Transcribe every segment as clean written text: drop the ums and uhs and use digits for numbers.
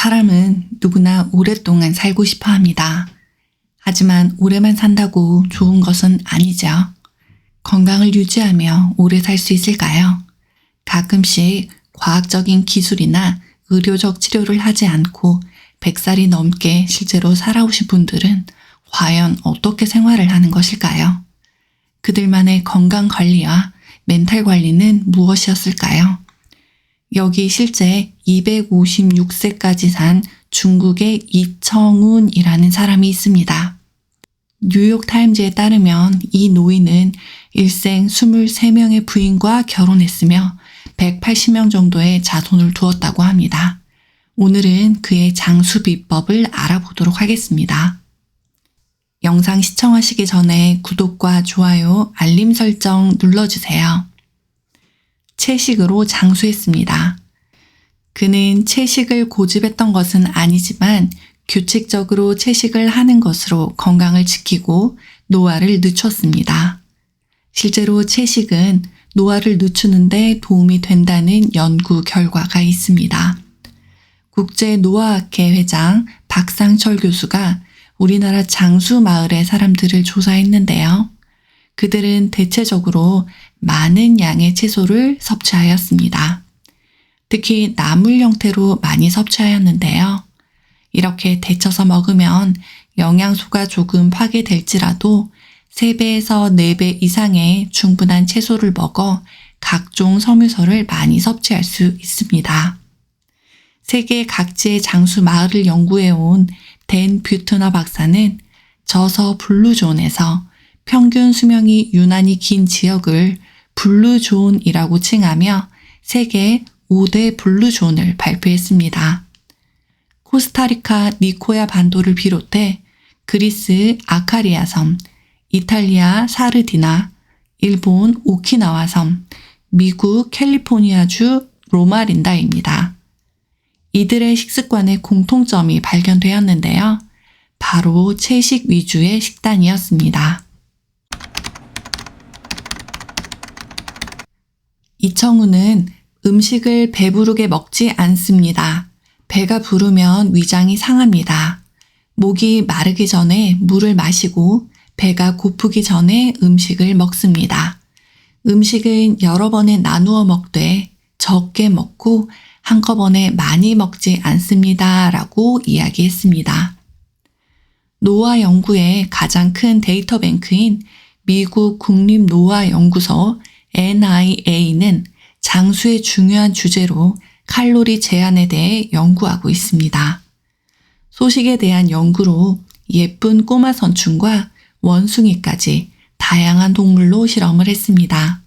사람은 누구나 오랫동안 살고 싶어 합니다. 하지만 오래만 산다고 좋은 것은 아니죠. 건강을 유지하며 오래 살 수 있을까요? 가끔씩 과학적인 기술이나 의료적 치료를 하지 않고 100살이 넘게 실제로 살아오신 분들은 과연 어떻게 생활을 하는 것일까요? 그들만의 건강 관리와 멘탈 관리는 무엇이었을까요? 여기 실제 256세까지 산 중국의 이청운이라는 사람이 있습니다. 뉴욕타임즈에 따르면 이 노인은 일생 23명의 부인과 결혼했으며 180명 정도의 자손을 두었다고 합니다. 오늘은 그의 장수 비법을 알아보도록 하겠습니다. 영상 시청하시기 전에 구독과 좋아요, 알림 설정 눌러주세요. 채식으로 장수했습니다. 그는 채식을 고집했던 것은 아니지만 규칙적으로 채식을 하는 것으로 건강을 지키고 노화를 늦췄습니다. 실제로 채식은 노화를 늦추는 데 도움이 된다는 연구 결과가 있습니다. 국제노화학회 회장 박상철 교수가 우리나라 장수 마을의 사람들을 조사했는데요. 그들은 대체적으로 많은 양의 채소를 섭취하였습니다. 특히 나물 형태로 많이 섭취하였는데요. 이렇게 데쳐서 먹으면 영양소가 조금 파괴될지라도 3배에서 4배 이상의 충분한 채소를 먹어 각종 섬유소를 많이 섭취할 수 있습니다. 세계 각지의 장수 마을을 연구해온 댄 뷰트너 박사는 저서 블루존에서 평균 수명이 유난히 긴 지역을 블루존이라고 칭하며 세계 5대 블루존을 발표했습니다. 코스타리카 니코야 반도를 비롯해 그리스 아카리아 섬, 이탈리아 사르디나, 일본 오키나와 섬, 미국 캘리포니아주 로마린다입니다. 이들의 식습관에 공통점이 발견되었는데요. 바로 채식 위주의 식단이었습니다. 이청우는 음식을 배부르게 먹지 않습니다. 배가 부르면 위장이 상합니다. 목이 마르기 전에 물을 마시고 배가 고프기 전에 음식을 먹습니다. 음식은 여러 번에 나누어 먹되 적게 먹고 한꺼번에 많이 먹지 않습니다. 라고 이야기했습니다. 노화 연구의 가장 큰 데이터 뱅크인 미국 국립노화연구소 NIA는 장수의 중요한 주제로 칼로리 제한에 대해 연구하고 있습니다. 소식에 대한 연구로 예쁜 꼬마 선충과 원숭이까지 다양한 동물로 실험을 했습니다.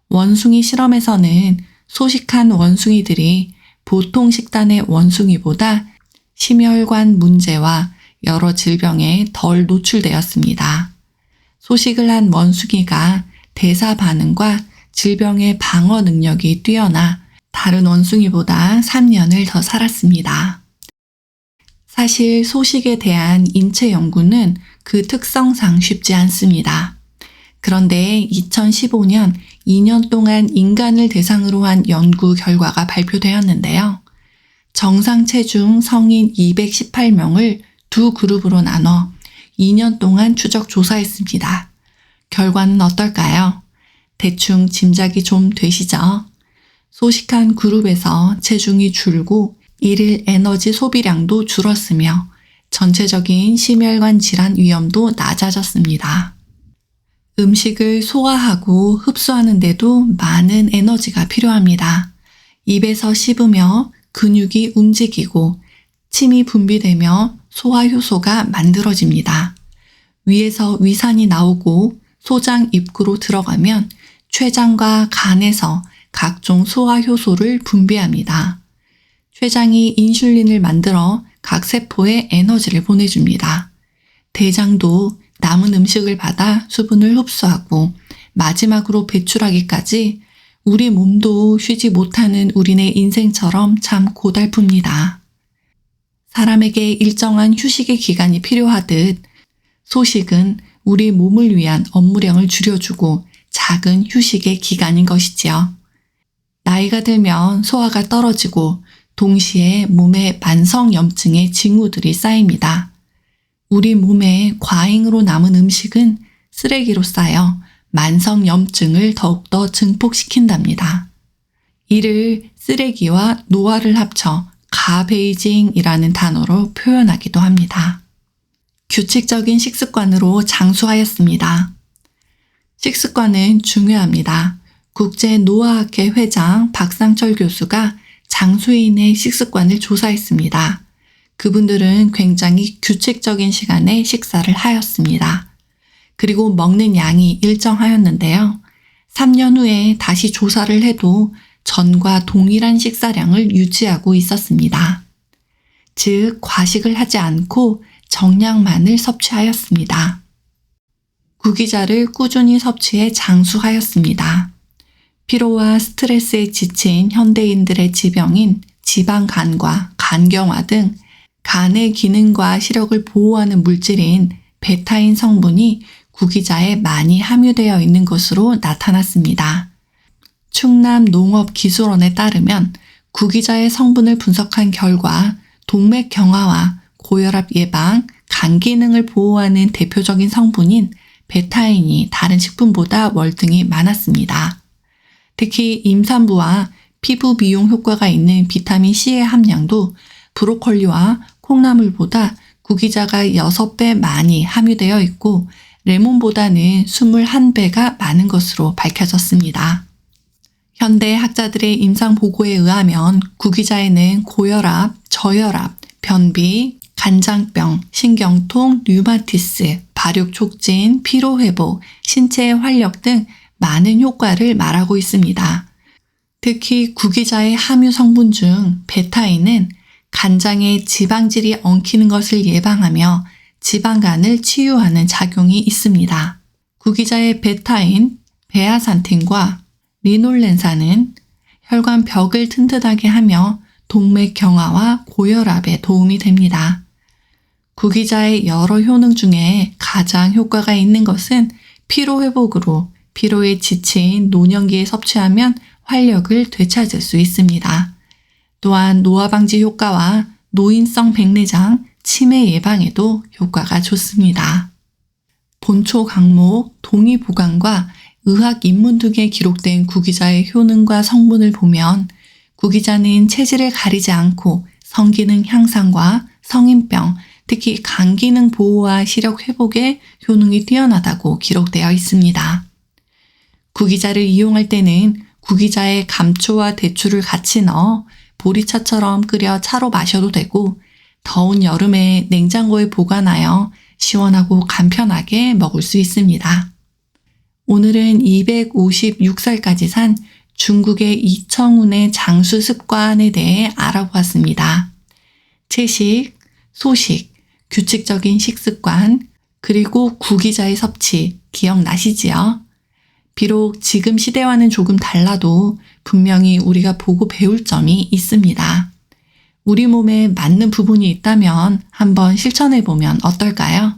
원숭이 실험에서는 소식한 원숭이들이 보통 식단의 원숭이보다 심혈관 문제와 여러 질병에 덜 노출되었습니다. 소식을 한 원숭이가 대사 반응과 질병의 방어 능력이 뛰어나 다른 원숭이보다 3년을 더 살았습니다. 사실 소식에 대한 인체 연구는 그 특성상 쉽지 않습니다. 그런데 2015년 2년 동안 인간을 대상으로 한 연구 결과가 발표되었는데요. 정상 체중 성인 218명을 두 그룹으로 나눠 2년 동안 추적 조사했습니다. 결과는 어떨까요? 대충 짐작이 좀 되시죠? 소식한 그룹에서 체중이 줄고 일일 에너지 소비량도 줄었으며 전체적인 심혈관 질환 위험도 낮아졌습니다. 음식을 소화하고 흡수하는데도 많은 에너지가 필요합니다. 입에서 씹으며 근육이 움직이고 침이 분비되며 소화효소가 만들어집니다. 위에서 위산이 나오고 소장 입구로 들어가면 췌장과 간에서 각종 소화효소를 분비합니다. 췌장이 인슐린을 만들어 각 세포에 에너지를 보내줍니다. 대장도 남은 음식을 받아 수분을 흡수하고 마지막으로 배출하기까지 우리 몸도 쉬지 못하는 우리네 인생처럼 참 고달픕니다. 사람에게 일정한 휴식의 기간이 필요하듯 소식은 우리 몸을 위한 업무량을 줄여주고 작은 휴식의 기간인 것이지요. 나이가 들면 소화가 떨어지고 동시에 몸에 만성염증의 징후들이 쌓입니다. 우리 몸에 과잉으로 남은 음식은 쓰레기로 쌓여 만성염증을 더욱더 증폭시킨답니다. 이를 쓰레기와 노화를 합쳐 가베이징이라는 단어로 표현하기도 합니다. 규칙적인 식습관으로 장수하였습니다. 식습관은 중요합니다. 국제노화학회 회장 박상철 교수가 장수인의 식습관을 조사했습니다. 그분들은 굉장히 규칙적인 시간에 식사를 하였습니다. 그리고 먹는 양이 일정하였는데요. 3년 후에 다시 조사를 해도 전과 동일한 식사량을 유지하고 있었습니다. 즉, 과식을 하지 않고 정량만을 섭취하였습니다. 구기자를 꾸준히 섭취해 장수하였습니다. 피로와 스트레스에 지친 현대인들의 지병인 지방간과 간경화 등 간의 기능과 시력을 보호하는 물질인 베타인 성분이 구기자에 많이 함유되어 있는 것으로 나타났습니다. 충남농업기술원에 따르면 구기자의 성분을 분석한 결과 동맥 경화와 고혈압 예방, 간 기능을 보호하는 대표적인 성분인 베타인이 다른 식품보다 월등히 많았습니다. 특히 임산부와 피부 미용 효과가 있는 비타민C의 함량도 브로콜리와 콩나물보다 구기자가 6배 많이 함유되어 있고 레몬보다는 21배가 많은 것으로 밝혀졌습니다. 현대 학자들의 임상 보고에 의하면 구기자에는 고혈압, 저혈압, 변비, 간장병, 신경통, 류마티스, 발육 촉진, 피로회복, 신체 활력 등 많은 효과를 말하고 있습니다. 특히 구기자의 함유 성분 중 베타인은 간장의 지방질이 엉키는 것을 예방하며 지방간을 치유하는 작용이 있습니다. 구기자의 베타인, 베아산틴과 리놀렌산은 혈관 벽을 튼튼하게 하며 동맥 경화와 고혈압에 도움이 됩니다. 구기자의 여러 효능 중에 가장 효과가 있는 것은 피로 회복으로 피로에 지친 노년기에 섭취하면 활력을 되찾을 수 있습니다. 또한 노화 방지 효과와 노인성 백내장, 치매 예방에도 효과가 좋습니다. 본초 강목, 동의보감과 의학 입문 등에 기록된 구기자의 효능과 성분을 보면 구기자는 체질을 가리지 않고 성기능 향상과 성인병, 특히 간 기능 보호와 시력 회복에 효능이 뛰어나다고 기록되어 있습니다. 구기자를 이용할 때는 구기자에 감초와 대추를 같이 넣어 보리차처럼 끓여 차로 마셔도 되고 더운 여름에 냉장고에 보관하여 시원하고 간편하게 먹을 수 있습니다. 오늘은 256살까지 산 중국의 이청운의 장수 습관에 대해 알아보았습니다. 채식, 소식, 규칙적인 식습관, 그리고 구기자의 섭취 기억나시지요? 비록 지금 시대와는 조금 달라도 분명히 우리가 보고 배울 점이 있습니다. 우리 몸에 맞는 부분이 있다면 한번 실천해보면 어떨까요?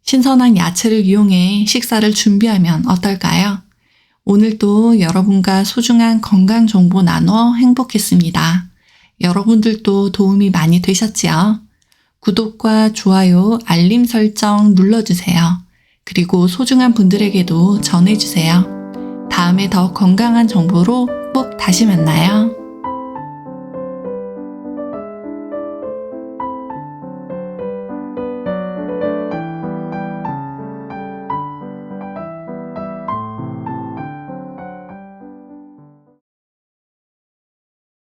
신선한 야채를 이용해 식사를 준비하면 어떨까요? 오늘도 여러분과 소중한 건강 정보 나눠 행복했습니다. 여러분들도 도움이 많이 되셨지요? 구독과 좋아요, 알림 설정 눌러주세요. 그리고 소중한 분들에게도 전해주세요. 다음에 더 건강한 정보로 꼭 다시 만나요.